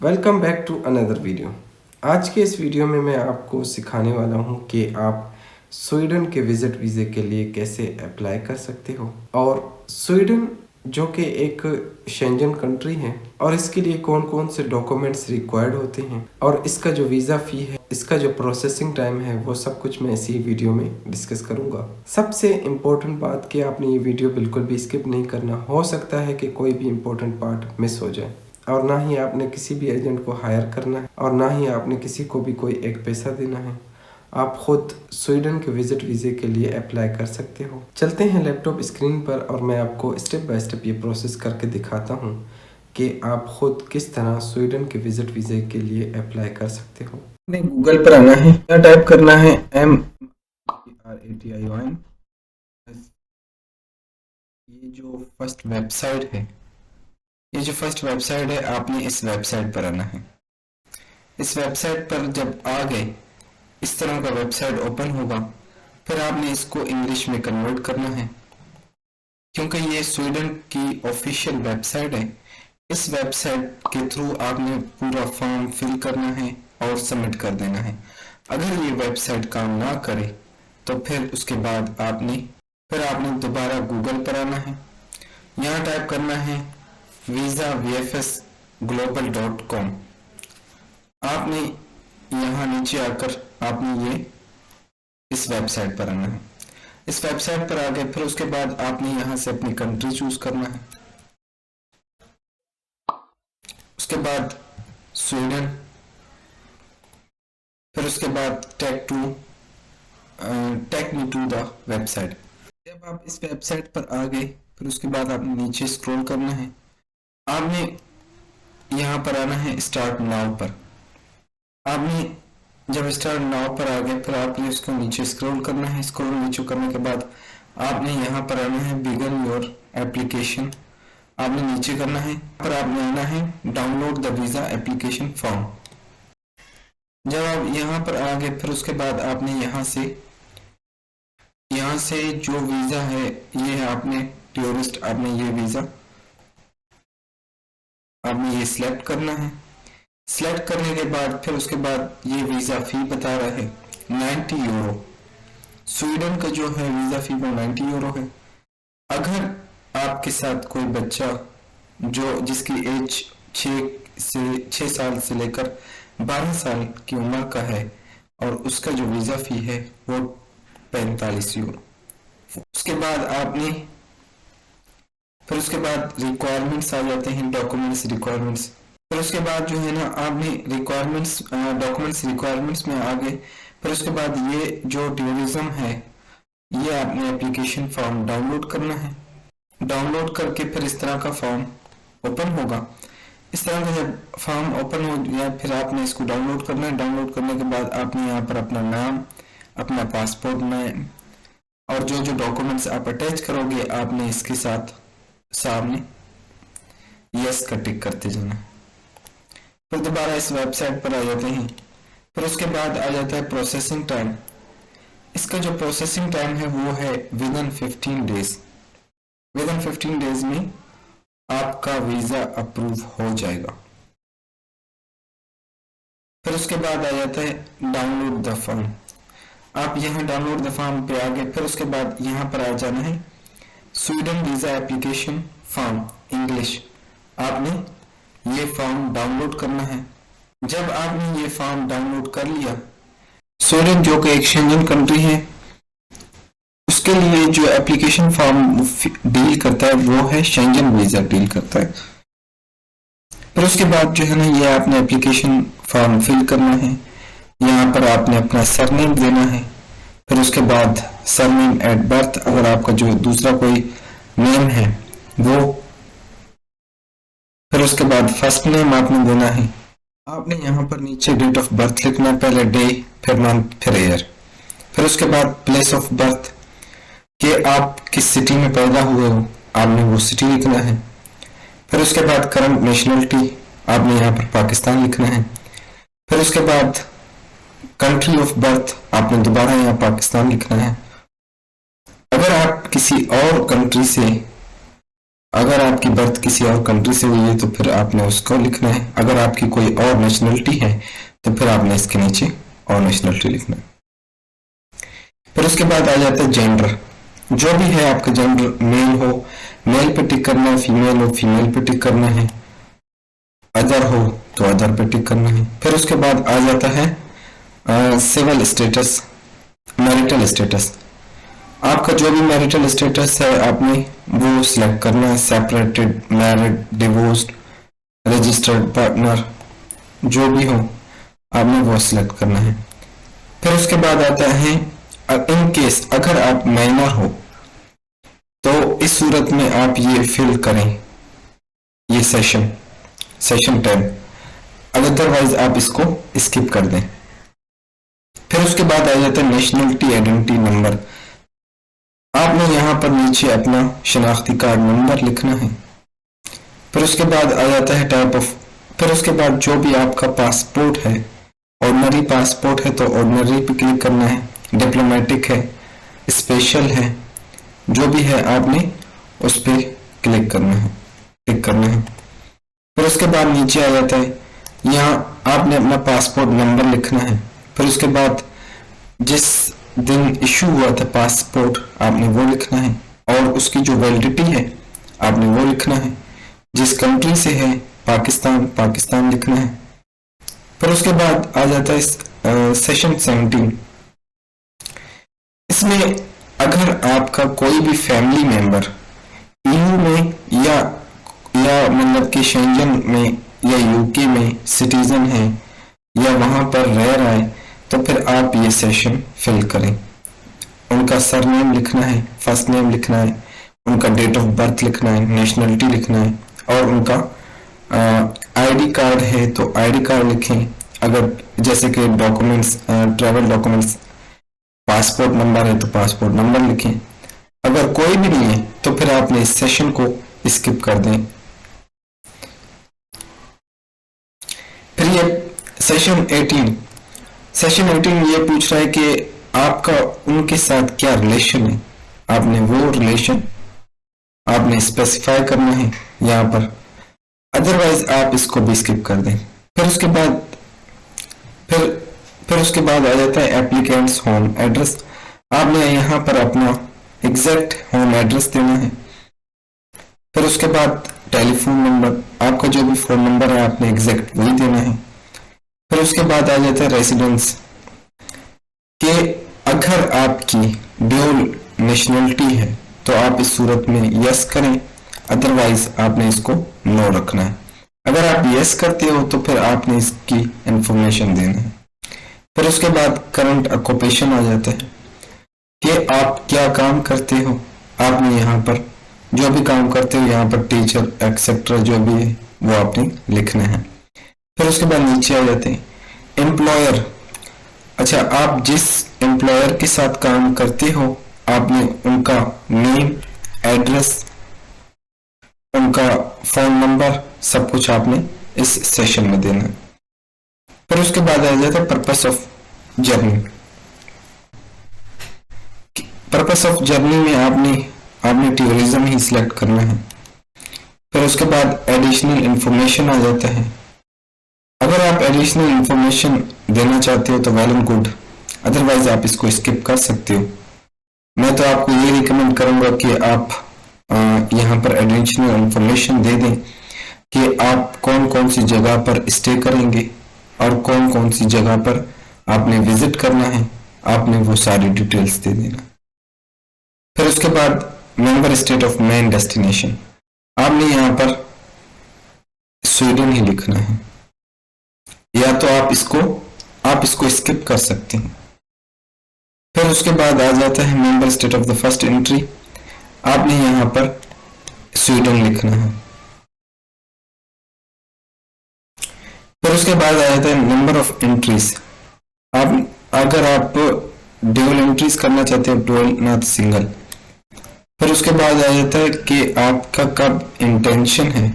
Welcome back to another video. आज के इस वीडियो में मैं आपको सिखाने वाला हूं कि आप स्वीडन के विजिट वीज़े के लिए कैसे अप्लाई कर सकते हो और स्वीडन जो कि एक शेंजन कंट्री है और इसके लिए कौन कौन से डॉक्यूमेंट्स रिक्वायर्ड होते हैं और इसका जो वीज़ा फ़ी है, इसका जो प्रोसेसिंग टाइम है, वो सब कुछ मैं इसी वीडियो में डिस्कस करूंगा। सबसे इम्पोर्टेंट बात कि आपने ये वीडियो बिल्कुल भी स्किप नहीं करना। हो सकता है कि कोई भी इम्पोर्टेंट पार्ट मिस हो जाए और ना ही आपने किसी भी एजेंट को हायर करना है और ना ही आपने किसी को भी कोई एक पैसा देना है। आप खुद स्वीडन के विजिट वीज़े के लिए अप्लाई कर सकते हो। चलते हैं लैपटॉप स्क्रीन पर और मैं आपको स्टेप बाय स्टेप ये प्रोसेस करके दिखाता हूँ कि आप खुद किस तरह स्वीडन के विजिट वीज़े के लिए अप्लाई कर सकते हो। आपने गूगल पर आना है, क्या टाइप करना है, MRATION। ये जो फर्स्ट वेबसाइट है आपने इस वेबसाइट पर आना है। इस वेबसाइट पर जब आ गए, इस तरह का वेबसाइट ओपन होगा। फिर आपने इसको इंग्लिश में कन्वर्ट करना है क्योंकि ये स्वीडन की ऑफिशियल वेबसाइट है। इस वेबसाइट के थ्रू आपने पूरा फॉर्म फिल करना है और सबमिट कर देना है। अगर ये वेबसाइट काम ना करे तो फिर उसके बाद आपने दोबारा गूगल पर आना है। यहाँ टाइप करना है visavfsglobal.com। आपने यहाँ नीचे आकर आपने ये इस वेबसाइट पर आना है। इस वेबसाइट पर आगे फिर उसके बाद आपने यहाँ से अपनी कंट्री चूज करना है। उसके बाद स्वीडन, फिर उसके बाद take me to the website. जब आप इस वेबसाइट पर आ गए फिर उसके बाद आपने नीचे स्क्रॉल करना है। आपने यहाँ पर आना है स्टार्ट नाउ पर। आपने जब स्टार्ट नाउ पर आ गए फिर आपने इसको नीचे स्क्रॉल करना है। स्क्रॉल नीचे करने के बाद आपने यहाँ पर आना है बिगन योर एप्लीकेशन। आपने नीचे करना है, पर आपने आना है download the visa application form. जब आप यहाँ पर आ गए फिर उसके बाद आपने यहाँ से जो वीज़ा है ये है, आपने टूरिस्ट, आपने ये वीज़ा आपने ये सिलेक्ट करना है। सिलेक्ट करने के बाद फिर उसके बाद ये वीज़ा फ़ी बता रहा है 90 यूरो। स्वीडन का जो है वीज़ा फ़ी वो 90 यूरो है। अगर आपके साथ कोई बच्चा जिसकी एज 6 साल से लेकर 12 साल की उम्र का है और उसका जो वीज़ा फ़ी है वो 45 यूरो। फिर उसके बाद रिक्वायरमेंट्स आ जाते हैं, डॉक्यूमेंट्स रिक्वायरमेंट्स। फिर उसके बाद जो है ना आपने डॉक्यूमेंट्स में आ गए। फिर उसके बाद ये जो टूरिज्म है ये आपने एप्लीकेशन फॉर्म डाउनलोड करना है। डाउनलोड करके फिर इस तरह का फॉर्म ओपन होगा। इस तरह का जब फॉर्म ओपन हो गया फिर आपने इसको डाउनलोड करना है। डाउनलोड करने के बाद आपने यहाँ पर अपना नाम, अपना पासपोर्ट नेम और जो जो डॉक्यूमेंट्स आप अटैच करोगे आपने इसके साथ सामने यस का टिक करते जाना है। फिर दोबारा इस वेबसाइट पर आ जाते हैं। फिर उसके बाद आ जाता है प्रोसेसिंग टाइम। इसका जो प्रोसेसिंग टाइम है वो है with in 15 days. With in 15 days में आपका वीज़ा अप्रूव हो जाएगा। फिर उसके बाद आ जाता है डाउनलोड द फॉर्म। आप यहाँ डाउनलोड द फॉर्म पे आ गए। फिर उसके बाद यहाँ पर आ जाना है Sweden visa application form English. आपने ये फॉर्म डाउनलोड करना है। जब आपने ये फॉर्म डाउनलोड कर लिया, स्वीडन जो कि एक शेंजन कंट्री है उसके लिए जो एप्लीकेशन फॉर्म डील करता है वो है शेंजन वीज़ा डील करता है। फिर उसके बाद जो है ना ये आपने एप्लीकेशन फॉर्म फिल करना है। यहाँ पर आपने अपना सरनेम देना है। फिर उसके बाद सरनेम एट बर्थ, अगर आपका जो दूसरा कोई नेम है वो। फिर उसके बाद फर्स्ट नेम आपने देना है। आपने यहाँ पर नीचे डेट ऑफ बर्थ लिखना है, पहले डे, फिर मंथ, फिर ईयर। फिर उसके बाद प्लेस ऑफ बर्थ कि आप किस सिटी में पैदा हुए हो, आपने वो सिटी लिखना है। फिर उसके बाद करंट नेशनलिटी, आपने यहाँ पर पाकिस्तान लिखना है। फिर उसके बाद कंट्री ऑफ बर्थ, आपने दोबारा यहाँ पाकिस्तान लिखना है। अगर आप किसी और कंट्री से अगर आपकी बर्थ किसी और कंट्री से हुई है तो फिर आपने उसको लिखना है। अगर आपकी कोई और नेशनलिटी है तो फिर आपने इसके नीचे और नेशनलिटी लिखना है। फिर उसके बाद आ जाता है जेंडर। जो भी है आपका जेंडर, मेल हो मेल पे टिक करना है, फीमेल हो फीमेल पे टिक करना है, अदर हो तो अदर पे टिक करना है। फिर उसके बाद आ जाता है सिविल स्टेटस, मैरिटल स्टेटस। आपका जो भी मैरिटल स्टेटस है आपने वो सिलेक्ट करना है, separated, married, divorced, registered partner, जो भी हो आपने वो सिलेक्ट करना है। फिर उसके बाद आता है इन केस अगर आप माइनर हो तो इस सूरत में आप ये फिल करें, ये सेशन 10, अदरवाइज आप इसको स्किप कर दें। फिर उसके बाद आ जाता है नेशनलिटी आइडेंटिटी नंबर। आपने यहाँ पर नीचे अपना शनाख्ती कार्ड नंबर लिखना है। फिर उसके बाद आ जाता है टाइप ऑफ। फिर उसके बाद जो भी आपका पासपोर्ट है, ऑर्डिनरी पासपोर्ट है तो ऑर्डिनरी पे क्लिक करना है, डिप्लोमेटिक है, स्पेशल है, जो भी है आपने उस पर क्लिक करना है, टिक करना है। फिर उसके बाद नीचे आ जाता है, यहाँ आपने अपना पासपोर्ट नंबर लिखना है। फिर उसके बाद जिस दिन इशू हुआ था पासपोर्ट आपने वो लिखना है, और उसकी जो वैलिडिटी है आपने वो लिखना है। जिस कंट्री से है, पाकिस्तान, पाकिस्तान लिखना है। फिर उसके बाद आ जाता है सेशन 17। इसमें अगर आपका कोई भी फैमिली मेंबर ईयू में या मतलब कि शेंजन में या यूके में सिटीजन है या वहां पर रह रहा है तो फिर आप ये सेशन फिल करें। उनका सरनेम लिखना है, फर्स्ट नेम लिखना है, उनका डेट ऑफ बर्थ लिखना है, नेशनलिटी लिखना है, और उनका आईडी कार्ड है तो आईडी कार्ड लिखें। अगर जैसे कि documents, travel documents, passport number है तो पासपोर्ट नंबर लिखें। अगर कोई भी नहीं है तो फिर आपने इस सेशन को स्किप कर दें। फिर ये सेशन 18 ये पूछ रहा है कि आपका उनके साथ क्या रिलेशन है। आपने वो रिलेशन आपने स्पेसिफाई करना है यहाँ पर, अदरवाइज आप इसको भी स्किप कर दें। फिर उसके बाद फिर उसके बाद आ जाता है एप्लीकेंट्स होम एड्रेस। आपने यहाँ पर अपना एग्जैक्ट होम एड्रेस देना है। फिर उसके बाद टेलीफोन नंबर, आपका जो भी फोन नंबर है आपने एग्जैक्ट वही देना है। फिर उसके बाद आ जाता है रेसिडेंस, कि अगर आपकी ड्यूल नेशनलिटी है तो आप इस सूरत में यस करें, अदरवाइज आपने इसको नो रखना है। अगर आप यस करते हो तो फिर आपने इसकी इंफॉर्मेशन देना है। फिर उसके बाद करंट ऑक्यूपेशन आ जाता है कि आप क्या काम करते हो। आपने यहाँ पर जो भी काम करते हो, यहाँ पर टीचर एक्सेट्रा जो भी है वो आपने लिखना है। फिर उसके बाद नीचे आ जाते हैं एम्प्लॉयर। अच्छा, आप जिस एम्प्लॉयर के साथ काम करते हो आपने उनका नेम, एड्रेस, उनका फोन नंबर, सब कुछ आपने इस सेशन में देना है। फिर उसके बाद आ जाता है purpose of journey. Purpose of journey में आपने टूरिज्म ही सिलेक्ट करना है। फिर उसके बाद एडिशनल इंफॉर्मेशन आ जाता है। अगर आप एडिशनल इंफॉर्मेशन देना चाहते हो तो वेल एंड गुड, अदरवाइज आप इसको स्किप कर सकते हो। मैं तो आपको ये रिकमेंड करूंगा कि आप यहाँ पर एडिशनल इंफॉर्मेशन दे दें कि आप कौन कौन सी जगह पर स्टे करेंगे और कौन कौन सी जगह पर आपने विजिट करना है, आपने वो सारी डिटेल्स दे देना। फिर उसके बाद member state of main destination, आपने यहाँ पर स्वीडन ही लिखना है, या तो आप इसको स्किप कर सकते हैं। फिर उसके बाद आ जाता है member state of the first entry, आपने यहाँ पर स्वीडन लिखना है। फिर उसके बाद आ जाता है नंबर ऑफ एंट्रीज। अगर आप डबल एंट्रीज करना चाहते हो, डुअल नॉट सिंगल। फिर उसके बाद आ जाता है कि आपका कब इंटेंशन है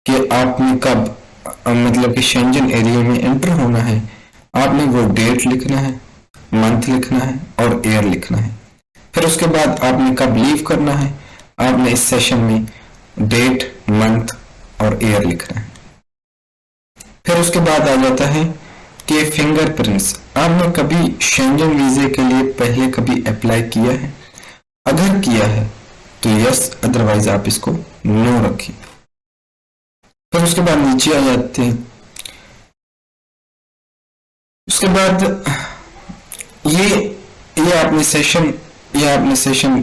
कि आपने कब मतलब कि शेंजन एरिया में एंटर होना है। आपने वो डेट लिखना है, मंथ लिखना है और ईयर लिखना है। फिर उसके बाद आपने कब लीव करना है, आपने इस सेशन में डेट, मंथ और ईयर लिखना है। फिर उसके बाद आ जाता है कि फिंगरप्रिंट्स। आपने कभी शेंगेन वीजे के लिए पहले कभी अप्लाई किया है? अगर किया है तो यस, अदरवाइज आप इसको नो रखिए। फिर उसके बाद नीचे आ जाते हैं। उसके बाद ये आपने सेशन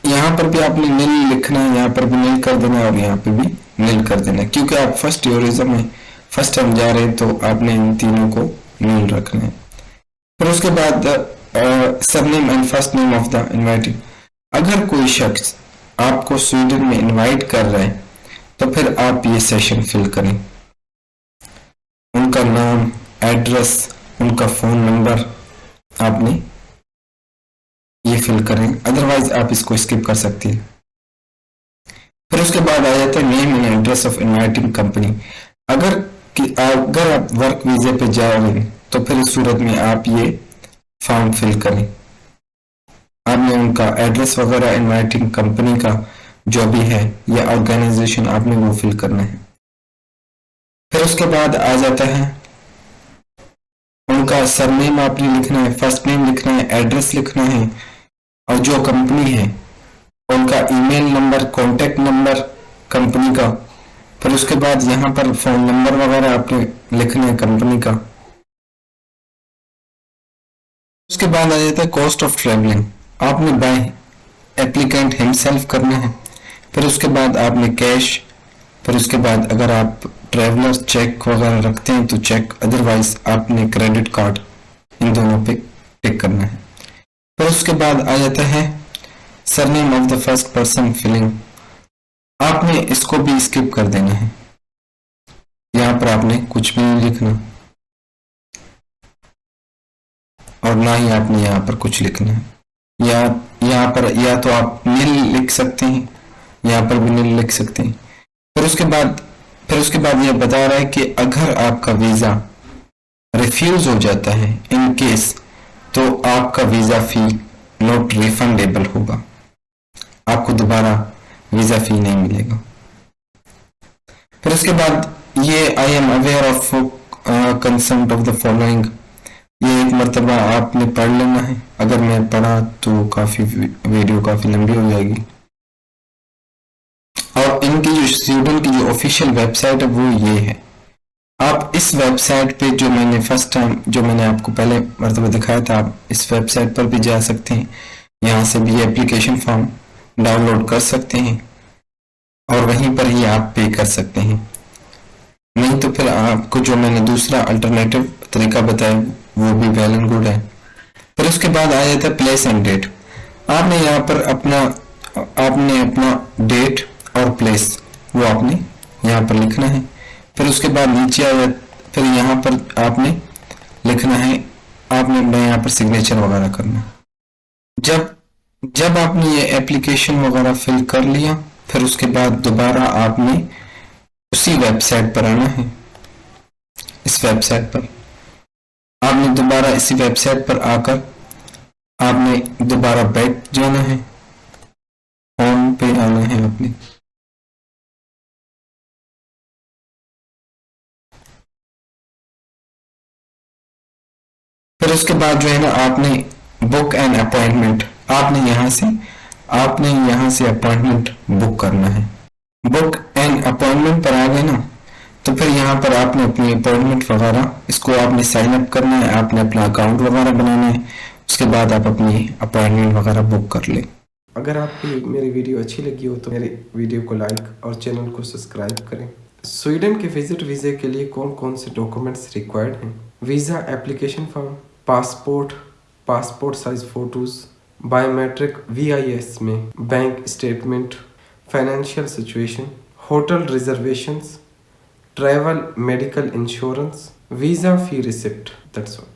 यहाँ पर भी आपने नील लिखना है, यहाँ पर भी नील कर देना है और यहाँ पे भी नील कर देना है, क्योंकि आप फर्स्ट यूरिज्म में फर्स्ट टाइम जा रहे हैं तो आपने इन तीनों को नील रखना है। फिर उसके बाद surname and first name of the invited. अगर कोई शख्स आपको स्वीडन में इनवाइट कर रहा है तो फिर आप ये सेशन फिल करें। उनका नाम, एड्रेस, उनका फोन नंबर आपने ये फिल करें, अदरवाइज आप इसको स्किप कर सकते हैं। फिर उसके बाद आ जाता है name and address of inviting company. अगर आप वर्क वीजे पे जा रहे हैं तो फिर इस सूरत में आप ये फॉर्म फिल करें। आपने उनका एड्रेस वगैरह, इनवाइटिंग कंपनी का जो भी है या ऑर्गेनाइजेशन, आपने वो फिल करना है। फिर उसके बाद आ जाता है उनका सरनेम आपने लिखना है, फर्स्ट नेम लिखना है, एड्रेस लिखना है और जो कंपनी है उनका email number, contact number company का। फिर उसके बाद यहाँ पर फोन नंबर वगैरह आपने लिखना है कंपनी का। उसके बाद आ जाता है कॉस्ट ऑफ ट्रेवलिंग। आपने बाय एप्लीकेंट हिमसेल्फ करना है। फिर उसके बाद आपने कैश। फिर उसके बाद अगर आप ट्रेवलर चेक वगैरह रखते हैं तो चेक, अदरवाइज आपने क्रेडिट कार्ड, इन दोनों पे टिक करना है। फिर उसके बाद आ जाता है surname of the first person filling. आपने इसको भी स्किप कर देना है, यहाँ पर आपने कुछ भी नहीं लिखना और ना ही आपने यहाँ पर कुछ लिखना है। या यहाँ पर या तो आप नील लिख सकते हैं, यहाँ पर भी नील लिख सकते हैं। फिर उसके बाद ये बता रहा है कि अगर आपका वीजा रिफ्यूज हो जाता है इन केस, तो आपका वीजा फी नॉट रिफंडेबल होगा, आपको दोबारा वीजा फी नहीं मिलेगा। फिर उसके बाद ये I am aware of consent of the following, ये एक मरतबा आपने पढ़ लेना है। अगर मैं पढ़ा तो वीडियो काफी लंबी हो जाएगी। और इनकी जो स्वीडन की जो ऑफिशियल वेबसाइट है वो ये है। आप इस वेबसाइट पे जो मैंने आपको पहले मरतबा दिखाया था, आप इस वेबसाइट पर भी जा सकते हैं। यहाँ से भी एप्लीकेशन फॉर्म डाउनलोड कर सकते हैं और वहीं पर ही आप पे कर सकते हैं। नहीं तो फिर आपको जो मैंने दूसरा अल्टरनेटिव तरीका बताया वो भी वेल एंड गुड है। फिर उसके बाद आ जाता है प्लेस एंड डेट। आपने यहाँ पर अपना डेट और प्लेस वो आपने यहाँ पर लिखना है। फिर उसके बाद नीचे आ जाए, फिर यहाँ पर आपने लिखना है, आपने अपना यहाँ पर सिग्नेचर वगैरह करना है। जब आपने ये एप्लीकेशन वगैरह फिल कर लिया, फिर उसके बाद दोबारा आपने उसी वेबसाइट पर आना है। इस वेबसाइट पर आपने दोबारा इसी वेबसाइट पर आकर आपने दोबारा बैक जाना है, होम पे आना है आपने। फिर उसके बाद जो है ना, आपने बुक एन अपॉइंटमेंट, आपने यहाँ से अपॉइंटमेंट बुक करना है। बुक एन अपॉइंटमेंट पर आ गए ना, तो फिर यहाँ पर आपने अपनी अपॉइंटमेंट वगैरह इसको आपने साइन अप करना है, आपने अपना अकाउंट वगैरह बनाना है। उसके बाद आप अपनी अपॉइंटमेंट वगैरह बुक कर लें। अगर आपको मेरी वीडियो अच्छी लगी हो तो मेरे वीडियो को लाइक और चैनल को सब्सक्राइब करें। स्वीडन के विजिट वीज़े के लिए कौन कौन से डॉक्यूमेंट्स रिक्वायर्ड हैं? Visa application form, passport size photos, biometric VIS में bank statement, financial situation, hotel reservations, travel medical insurance, visa fee receipt. That's all.